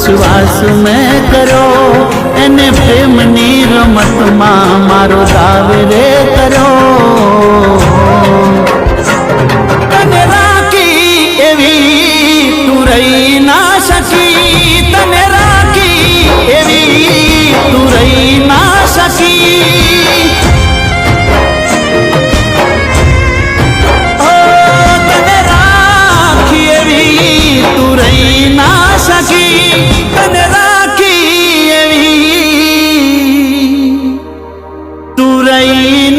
विश्वास में करो एने प्रेमनी रमत में मारो दाव रे करो तने राखी एवी तू रही ना सकी तने राखी एवी तू रही ना सकी तने राखी एवी तू रही